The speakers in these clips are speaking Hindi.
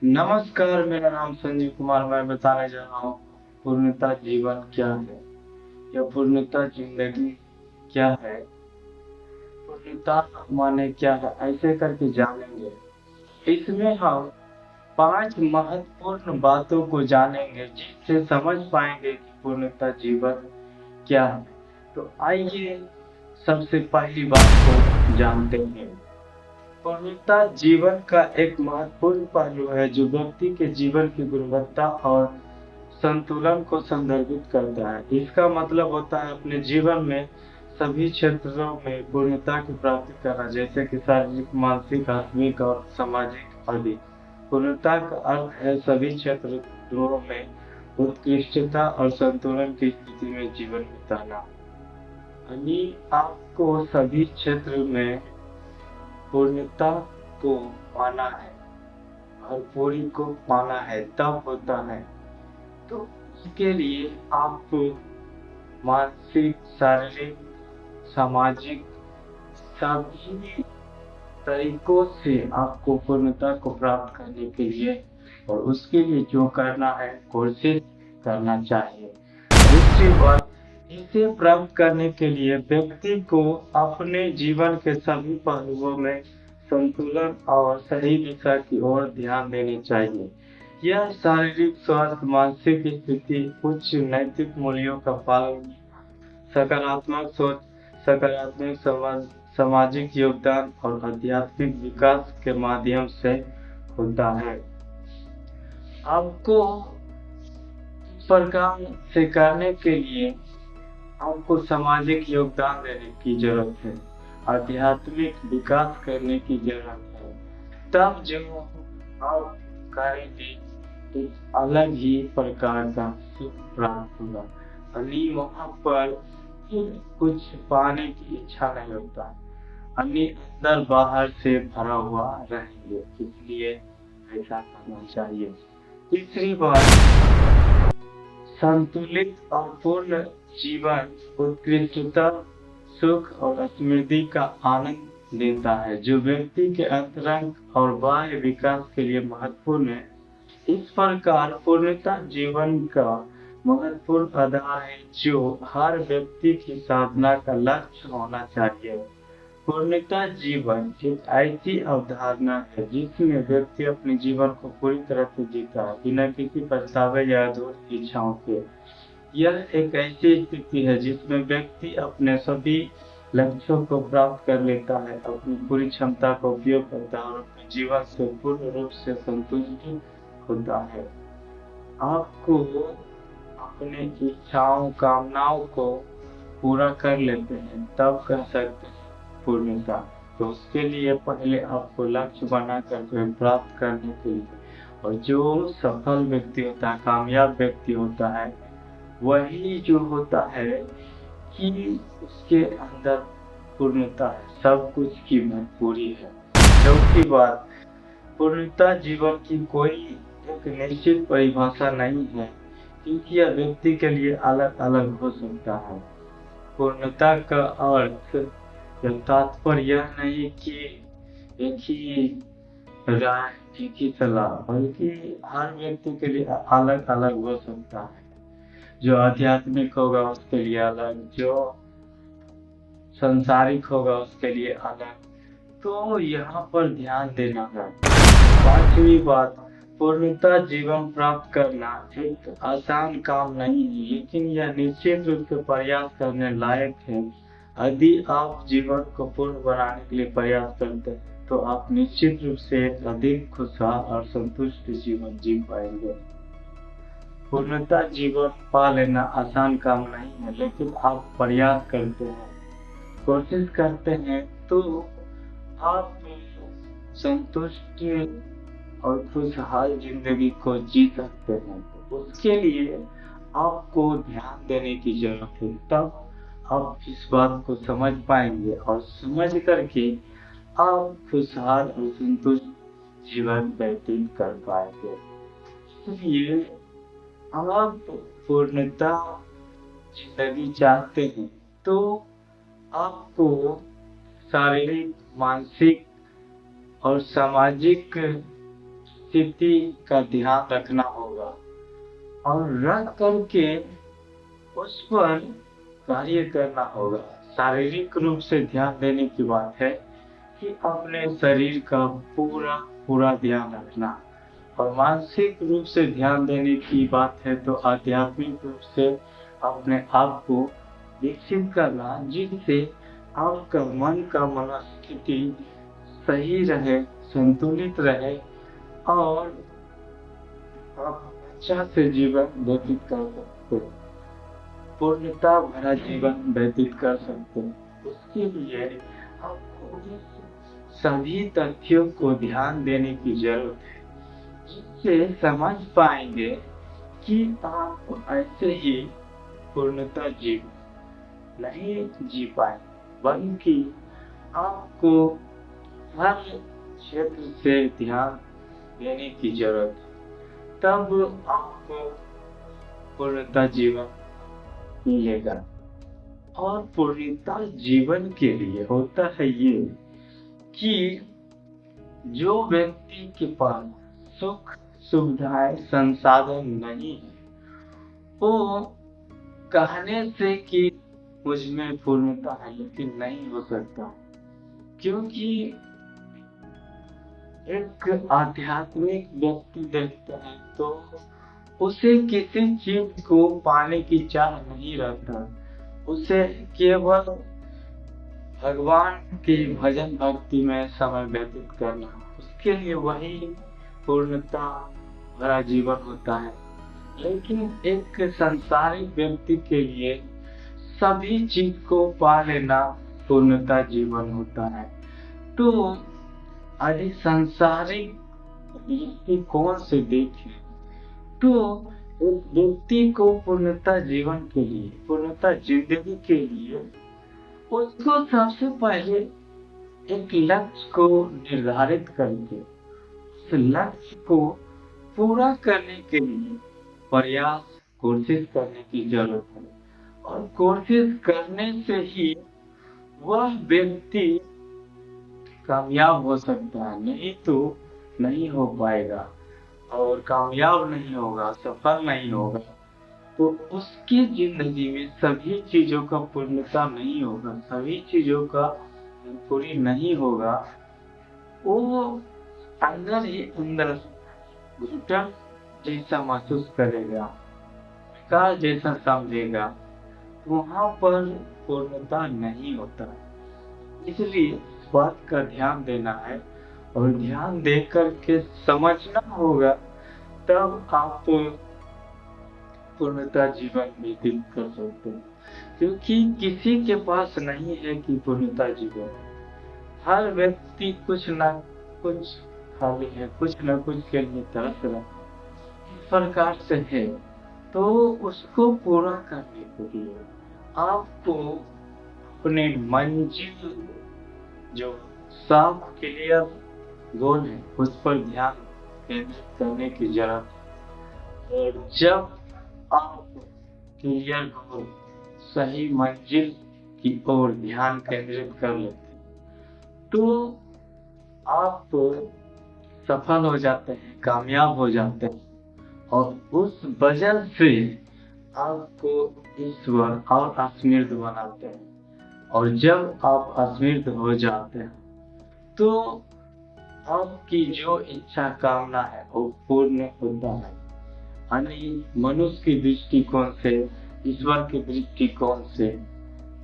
नमस्कार, मेरा नाम संजीव कुमार। मैं बताने जा रहा हूँ पूर्णता जीवन क्या है या पूर्णता जिंदगी क्या है। पूर्णता माने क्या है, ऐसे करके जानेंगे। इसमें हम 5 महत्वपूर्ण बातों को जानेंगे जिससे समझ पाएंगे कि पूर्णता जीवन क्या है। तो आइए सबसे पहली बात को जानते हैं। पूर्णता जीवन का एक महत्वपूर्ण पहलू है जो व्यक्ति के जीवन की गुणवत्ता और संतुलन को संदर्भित करता है। इसका मतलब होता है अपने जीवन में सभी क्षेत्रों में पूर्णता की प्राप्ति करना, जैसे कि शारीरिक, मानसिक, आत्मिक और सामाजिक आदि। पूर्णता का अर्थ है सभी क्षेत्रों में उत्कृष्टता और संतुलन की स्थिति में जीवन बिताना। यानी आपको सभी क्षेत्र में पूर्णता को पाना है और पूरी को पाना है, तब होता है। तो इसके लिए आपको मानसिक, शारीरिक, सामाजिक सभी तरीकों से आपको पूर्णता को प्राप्त करने के लिए और उसके लिए जो करना है कोशिश करना चाहिए। दूसरी बात, इसे प्राप्त करने के लिए व्यक्ति को अपने जीवन के सभी पहलुओं में संतुलन और सही दिशा की ओर ध्यान देनी चाहिए। यह शारीरिक स्वास्थ्य, मानसिक स्थिति, उच्च नैतिक मूल्यों का पालन, सकारात्मक सोच, सकारात्मक सामाजिक योगदान और आध्यात्मिक विकास के माध्यम से होता है। आपको इस प्रकार से करने के लिए आपको सामाजिक योगदान देने की जरूरत है, आध्यात्मिक विकास करने की जरूरत है। तब जो आप करेंगे एक अलग ही प्रकार का सुख प्राप्त होगा। यानी वहाँ पर कुछ पाने की इच्छा नहीं होता, यानी अंदर बाहर से भरा हुआ रहेंगे। इसलिए ऐसा करना चाहिए। तीसरी बात, संतुलित और पूर्ण जीवन उत्कृष्टता, सुख और समृद्धि का आनंद देता है, जो व्यक्ति के अंतरंग और बाह्य विकास के लिए महत्वपूर्ण है। इस प्रकार पूर्णता जीवन का महत्वपूर्ण आधार है जो हर व्यक्ति की साधना का लक्ष्य होना चाहिए। पूर्णता जीवन एक ऐसी अवधारणा है जिसमें व्यक्ति अपने जीवन को पूरी तरह से जीता है, बिना किसी पछतावे या अधूरी इच्छाओं के। यह एक ऐसी स्थिति है जिसमें व्यक्ति अपने सभी लक्ष्यों को प्राप्त कर लेता है, अपनी पूरी क्षमता का उपयोग करता है और अपने जीवन से पूर्ण रूप से संतुष्ट होता है। आपको अपने इच्छाओं, कामनाओं को पूरा कर लेते हैं, तब कर सकते हैं पूर्णता। तो उसके लिए पहले आपको लक्ष्य बना कर प्राप्त करने के लिए, और जो सफल व्यक्ति होता है, कामयाब व्यक्ति होता है, वही जो होता है कि उसके अंदर पूर्णता है, सब कुछ की भरपूरी है। चौथी बात, पूर्णता जीवन की कोई एक निश्चित परिभाषा नहीं है, क्योंकि यह व्यक्ति के लिए अलग अलग हो सकता है। पूर्णता का अर्थ या तात्पर्य यह नहीं कि एक ही राय, एक ही सलाह, बल्कि हर व्यक्ति के लिए अलग अलग हो सकता है। जो आध्यात्मिक होगा उसके लिए अलग, जो संसारिक होगा उसके लिए अलग। तो यहाँ पर ध्यान देना है। पांचवी बात, पूर्णता जीवन प्राप्त करना एक आसान काम नहीं है, लेकिन यह निश्चित रूप से प्रयास करने लायक है। यदि आप जीवन को पूर्ण बनाने के लिए प्रयास करते हैं तो आप निश्चित रूप से एक अधिक खुशहाल और संतुष्ट जीवन जी पाएंगे। पूर्णता जीवन पा लेना आसान काम नहीं है, लेकिन आप प्रयास करते हैं, कोशिश करते हैं, तो आप संतुष्ट और खुशहाल जिंदगी को जी सकते हैं। तो उसके लिए आपको ध्यान देने की जरूरत है, तब आप इस बात को समझ पाएंगे और समझ करके आप खुशहाल और संतुष्ट जीवन व्यतीत कर पाएंगे। इसलिए आप पूर्णता जिंदगी चाहते हैं तो आपको शारीरिक, मानसिक और सामाजिक स्थिति का ध्यान रखना होगा और रख करके उस पर कार्य करना होगा। शारीरिक रूप से ध्यान देने की बात है कि अपने शरीर का पूरा पूरा ध्यान रखना, और मानसिक रूप से ध्यान देने की बात है तो आध्यात्मिक रूप से अपने आप को विकसित करना, जिससे आपका मन का मनस्थिति सही रहे, संतुलित रहे और आप अच्छा से जीवन व्यतीत कर सकते, पूर्णता भरा जीवन व्यतीत कर सकते। उसके लिए आपको सभी तथ्यों को ध्यान देने की जरूरत है, जिससे समझ पाएंगे कि आप ऐसे ही पूर्णता जीवन नहीं जी पाए, बल्कि आपको हर क्षेत्र से ध्यान देने की जरूरत है, तब आपको पूर्णता जीवन मिलेगा। और पूर्णता जीवन के लिए होता है ये कि जो व्यक्ति के पास सुख सुविधाएं संसाधन नहीं है, वो कहने से कि मुझ में पूर्णता है, लेकिन नहीं हो सकता, क्योंकि एक आध्यात्मिक व्यक्ति देखता है तो उसे किसी चीज को पाने की चाह नहीं रहता, उसे केवल भगवान के भजन भक्ति में समय व्यतीत करना, उसके लिए वही पूर्णता भरा जीवन होता है। लेकिन एक संसारिक व्यक्ति के लिए सभी चीज को पा लेना पूर्णता जीवन होता है। तो यदि संसारिक दृष्टिकोण से देखें तो उस व्यक्ति को पूर्णता जीवन के लिए, पूर्णता जिंदगी के लिए उसको सबसे पहले एक लक्ष्य को निर्धारित करके उस लक्ष्य को पूरा करने के लिए प्रयास कोशिश करने की जरूरत है, और कोशिश करने से ही वह व्यक्ति कामयाब हो सकता है, नहीं तो नहीं हो पाएगा। और कामयाब नहीं होगा, सफल नहीं होगा, तो उसकी जिंदगी में सभी चीजों का पूर्णता नहीं होगा, सभी चीजों का पूरी नहीं होगा। वो अंदर ही अंदर घुटन जैसा महसूस करेगा, बेकार जैसा समझेगा, वहां पर पूर्णता नहीं होता। इसलिए इस बात का ध्यान देना है और ध्यान दे करके समझना होगा, तब आप पूर्णता जीवन व्यतीत कर सकते हैं। क्योंकि किसी के पास नहीं है कि पूर्णता जीवन, हर व्यक्ति कुछ न कुछ खाली है, कुछ न कुछ के लिए तरस रहा है। इस प्रकार से है, तो उसको पूरा करने के लिए आपको अपने मंजिल, जो साफ क्लियर गोल है, उस पर ध्यान केंद्रित करने की जरूरत है। और जब आप क्लियर गोल, सही मंजिल की ओर ध्यान केंद्रित कर लेते हैं, तो आप सफल हो जाते हैं, कामयाब हो जाते हैं, और उस वजह से आपको ईश्वर और अस्मृत बनाते हैं। और जब आप अस्मृत हो जाते हैं तो आपकी जो इच्छा कामना है वो पूर्ण होता है। यानी मनुष्य की दृष्टिकोण से, ईश्वर के दृष्टिकोण से,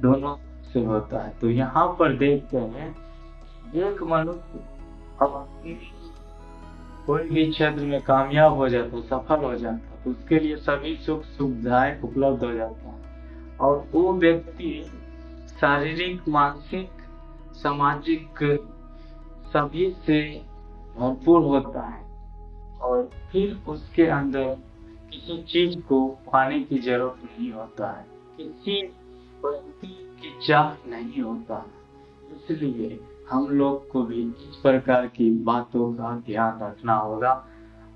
दोनों से होता है। तो यहाँ पर देखते हैं एक मनुष्य अपनी कोई भी क्षेत्र में कामयाब हो जाता है, सफल हो जाता है, तो उसके लिए सभी सुख सुविधाएं उपलब्ध हो जाता है, और वो व्यक्ति शारीरिक, मानसिक, सामाजिक सभी से भरपूर होता है, और फिर उसके अंदर किसी चीज को पाने की जरूरत नहीं होता है, किसी वस्तु की चाह नहीं होता। इसलिए हम लोग को भी इस प्रकार की बातों का ध्यान रखना होगा,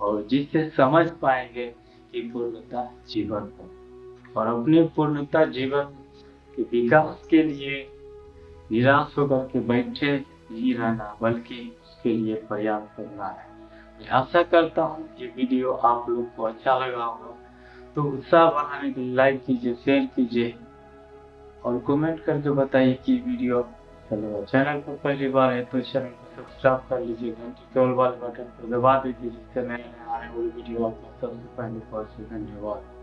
और जिससे समझ पाएंगे कि पूर्णता जीवन है, और अपने पूर्णता जीवन के विकास के लिए निराश होकर के बैठे नहीं रहना, बल्कि उसके लिए प्रयास करना है। मैं आशा करता हूँ ये वीडियो आप लोग को अच्छा लगा होगा, तो उत्साह बढ़ाने के लिए लाइक कीजिए, शेयर कीजिए और कमेंट करके बताइए कि वीडियो अच्छा लगा। चैनल पर पहली बार है तो चैनल को सब्सक्राइब कर लीजिए, घंटी के ऑल वाले बटन को दबा दीजिए, जिससे नए नए आने वाली वीडियो आपको सबसे पहले पहुंचे। धन्यवाद।